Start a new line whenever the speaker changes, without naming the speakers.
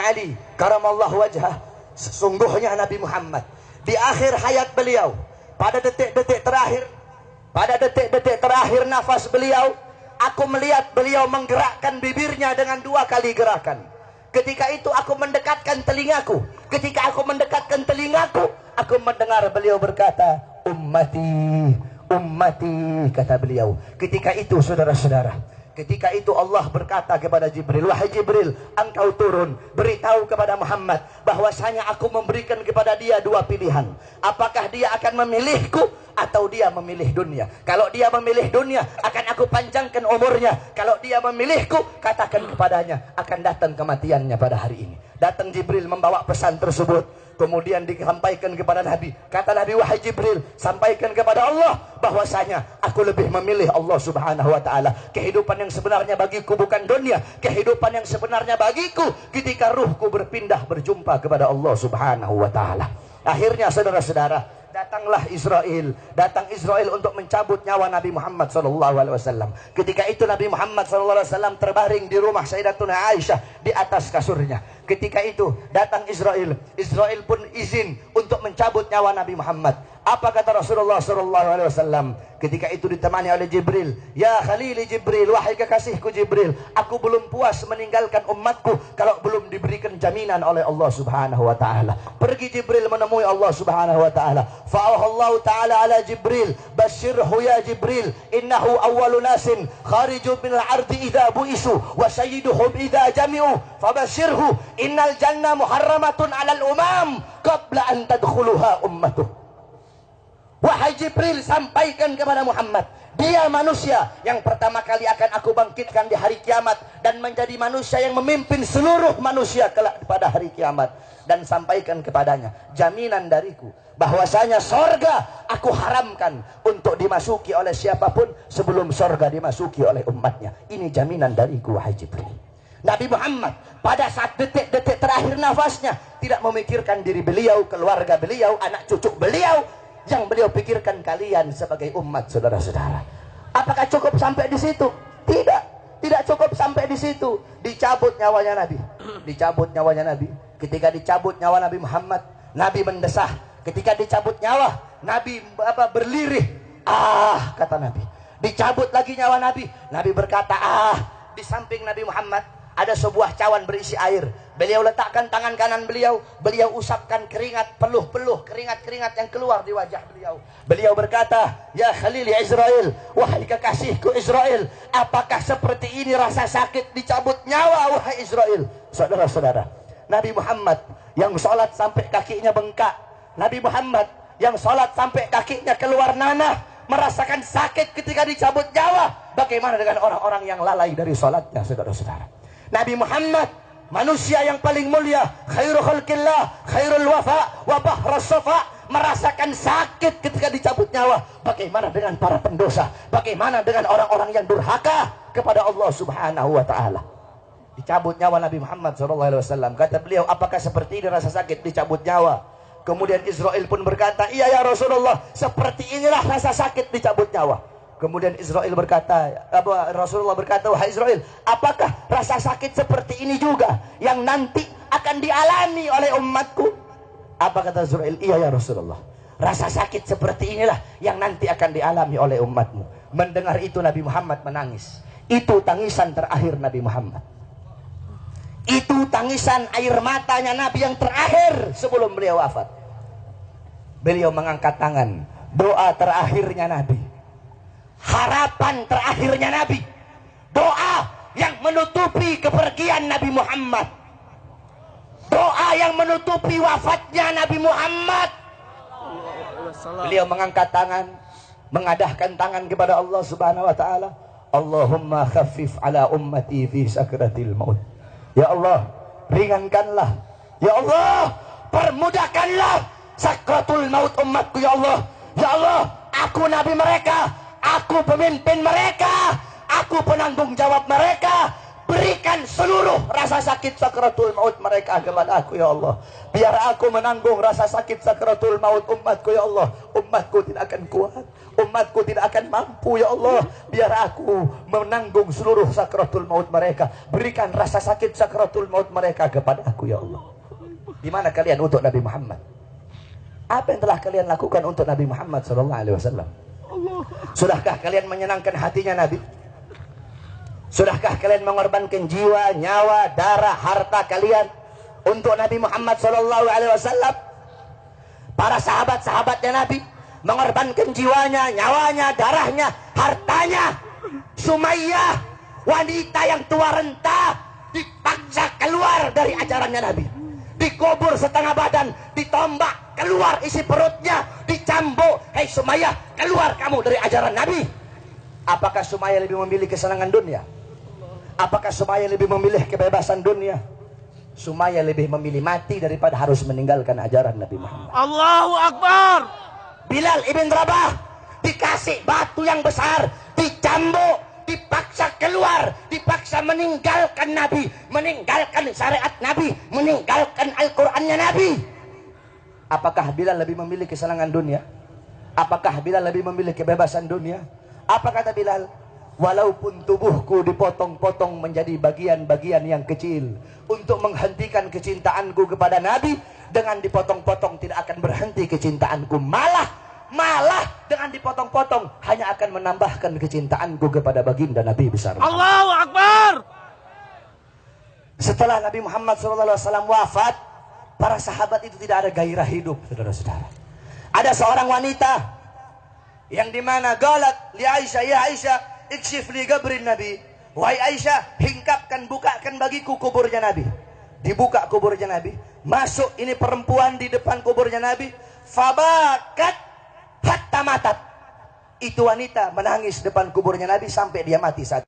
Ali karamallahu wajhah, sesungguhnya Nabi Muhammad di akhir hayat beliau, pada detik-detik terakhir nafas beliau, aku melihat beliau menggerakkan bibirnya dengan 2 kali gerakan. Ketika itu aku mendekatkan telingaku. Ketika aku mendekatkan telingaku, aku mendengar beliau berkata, ummati, ummati, kata beliau. Ketika itu saudara-saudara, ketika itu Allah berkata kepada Jibril, wahai Jibril, engkau turun, beritahu kepada Muhammad bahwasanya aku memberikan kepada dia 2 pilihan. Apakah dia akan memilihku atau dia memilih dunia? Kalau dia memilih dunia, akan aku panjangkan umurnya. Kalau dia memilihku, katakan kepadanya akan datang kematiannya pada hari ini. Datang Jibril membawa pesan tersebut. Kemudian disampaikan kepada Nabi. Kata Nabi, wahai Jibril, sampaikan kepada Allah bahwasanya aku lebih memilih Allah subhanahu wa ta'ala. Kehidupan yang sebenarnya bagiku bukan dunia. Kehidupan yang sebenarnya bagiku ketika ruhku berpindah berjumpa kepada Allah subhanahu wa ta'ala. Akhirnya saudara-saudara, datanglah Israel. Datang Israel untuk mencabut nyawa Nabi Muhammad SAW. Ketika itu Nabi Muhammad SAW terbaring di rumah Sayyidatuna Aisyah di atas kasurnya. Ketika itu datang Israel. Israel pun izin untuk mencabut nyawa Nabi Muhammad. Apa kata Rasulullah SAW? Ketika itu ditemani oleh Jibril. Ya Khalili Jibril, wahai kekasihku Jibril, aku belum puas meninggalkan umatku kalau belum diberikan jaminan oleh Allah subhanahu wa ta'ala. Pergi Jibril menemui Allah subhanahu wa ta'ala. Fa'ahallahu ta'ala ala Jibril, basyirhu ya Jibril, innahu awwalu nasin khariju minal ardi idha bu'isu wa sayyiduhum idha jami'u, fabasyirhu innal jannah muharramatun alal umam qabla an tadkhuluha ummatuh. Wahai Jibril, sampaikan kepada Muhammad, dia manusia yang pertama kali akan aku bangkitkan di hari kiamat dan menjadi manusia yang memimpin seluruh manusia kelak pada hari kiamat. Dan sampaikan kepadanya jaminan dariku bahwasanya sorga aku haramkan untuk dimasuki oleh siapapun sebelum sorga dimasuki oleh umatnya. Ini jaminan dariku wahai Jibril. Nabi Muhammad pada saat detik-detik terakhir nafasnya tidak memikirkan diri beliau, keluarga beliau, anak cucu beliau. Yang beliau pikirkan kalian sebagai umat, saudara-saudara. Apakah cukup sampai di situ? Tidak, tidak cukup sampai di situ. Dicabut nyawanya Nabi. Dicabut nyawanya Nabi. Ketika dicabut nyawa Nabi Muhammad, Nabi mendesah. Ketika dicabut nyawa, Nabi berlirih. Ah, kata Nabi. Dicabut lagi nyawa Nabi. Nabi berkata, ah. Di samping Nabi Muhammad ada sebuah cawan berisi air. Beliau letakkan tangan kanan beliau. Beliau usapkan keringat, peluh-peluh, keringat-keringat yang keluar di wajah beliau. Beliau berkata, ya Khalili Israel, wahai kekasihku Israel, apakah seperti ini rasa sakit dicabut nyawa wahai Israel? Saudara-saudara, Nabi Muhammad yang sholat sampai kakinya bengkak, Nabi Muhammad yang sholat sampai kakinya keluar nanah, merasakan sakit ketika dicabut nyawa. Bagaimana dengan orang-orang yang lalai dari sholatnya, saudara-saudara? Nabi Muhammad, manusia yang paling mulia, khairul khalqillah, khairul wafa, wa bahrus safa, merasakan sakit ketika dicabut nyawa. Bagaimana dengan para pendosa? Bagaimana dengan orang-orang yang durhaka kepada Allah subhanahu wa ta'ala? Dicabut nyawa Nabi Muhammad SAW. Kata beliau, apakah seperti ini rasa sakit dicabut nyawa? Kemudian Israel pun berkata, iya ya Rasulullah, seperti inilah rasa sakit dicabut nyawa. Kemudian Israel berkata, Rasulullah berkata, wahai Israel, apakah rasa sakit seperti ini juga yang nanti akan dialami oleh umatku? Apa kata Israel? Iya ya Rasulullah, rasa sakit seperti inilah yang nanti akan dialami oleh umatmu. Mendengar itu Nabi Muhammad menangis. Itu tangisan terakhir Nabi Muhammad. Itu tangisan air matanya Nabi yang terakhir sebelum beliau wafat. Beliau mengangkat tangan, doa terakhirnya Nabi, harapan terakhirnya Nabi, doa yang menutupi kepergian Nabi Muhammad, doa yang menutupi wafatnya Nabi Muhammad. Beliau mengangkat tangan, mengadahkan tangan kepada Allah subhanahu wa ta'ala. Allahumma khaffif ala ummati fi sakratil maut. Ya Allah, ringankanlah. Ya Allah, permudahkanlah sakratul maut umatku. Ya Allah, ya Allah, aku nabi mereka, aku pemimpin mereka, aku penanggung jawab mereka. berikan seluruh rasa sakit sakratul maut mereka kepada aku ya Allah. Biar aku menanggung rasa sakit sakratul maut umatku ya Allah. Umatku tidak akan kuat, umatku tidak akan mampu ya Allah. Biar aku menanggung seluruh sakratul maut mereka. Berikan rasa sakit sakratul maut mereka kepada aku ya Allah. Di mana kalian untuk Nabi Muhammad? Apa yang telah kalian lakukan untuk Nabi Muhammad SAW? Sudahkah kalian menyenangkan hatinya Nabi? Sudahkah kalian mengorbankan jiwa, nyawa, darah, harta kalian untuk Nabi Muhammad SAW? Para sahabat-sahabatnya Nabi mengorbankan jiwanya, nyawanya, darahnya, hartanya. Sumayyah, wanita yang tua renta, dipaksa keluar dari ajarannya Nabi. Dikubur setengah badan, ditombak, keluar isi perutnya, dicambuk. Hei Sumayyah, keluar kamu dari ajaran Nabi. Apakah Sumayyah lebih memilih kesenangan dunia? Apakah Sumayyah lebih memilih kebebasan dunia? Sumayyah lebih memilih mati daripada harus meninggalkan ajaran Nabi Muhammad.
Allahu Akbar.
Bilal ibn Rabah dikasih batu yang besar, dicambuk, dipaksa keluar, dipaksa meninggalkan Nabi, meninggalkan syariat Nabi, meninggalkan Al-Qur'annya Nabi. Apakah Bilal lebih memilih kesenangan dunia? Apakah Bilal lebih memilih kebebasan dunia? Apa kata Bilal? Walaupun tubuhku dipotong-potong menjadi bagian-bagian yang kecil untuk menghentikan kecintaanku kepada Nabi, dengan dipotong-potong tidak akan berhenti kecintaanku, malah dengan dipotong-potong hanya akan menambahkan kecintaanku kepada baginda Nabi besar.
Allahu Akbar.
Setelah Nabi Muhammad SAW wafat, para sahabat itu tidak ada gairah hidup, saudara-saudara. Ada seorang wanita yang dimana galat li Aisyah, ya Aisyah, ikshif li gabrin Nabi. Wahai Aisyah, hingkapkan, bukakan bagiku kuburnya Nabi. Dibuka kuburnya Nabi. Masuk ini perempuan di depan kuburnya Nabi. Fabakat hatta matat. Itu wanita menangis depan kuburnya Nabi sampai dia mati saat